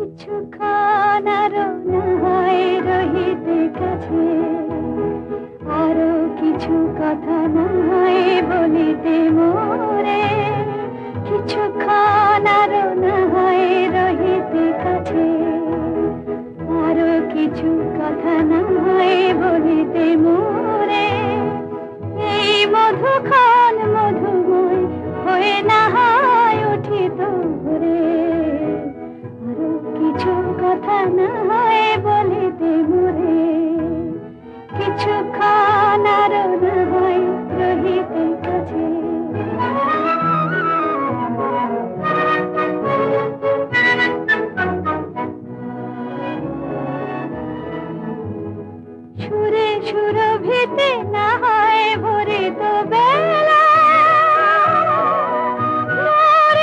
কিছুক্ষণ আরো না হয় রহিতে কাছে, আরো কিছু কথা না হয় বলিতে মোরে। কিছুক্ষণ আরো না হয় রহিতে কাছে, আরো কিছু কথা না হয় বলিতে মোরে। এই মধুক্ষণ মধুময় হয়ে না হয়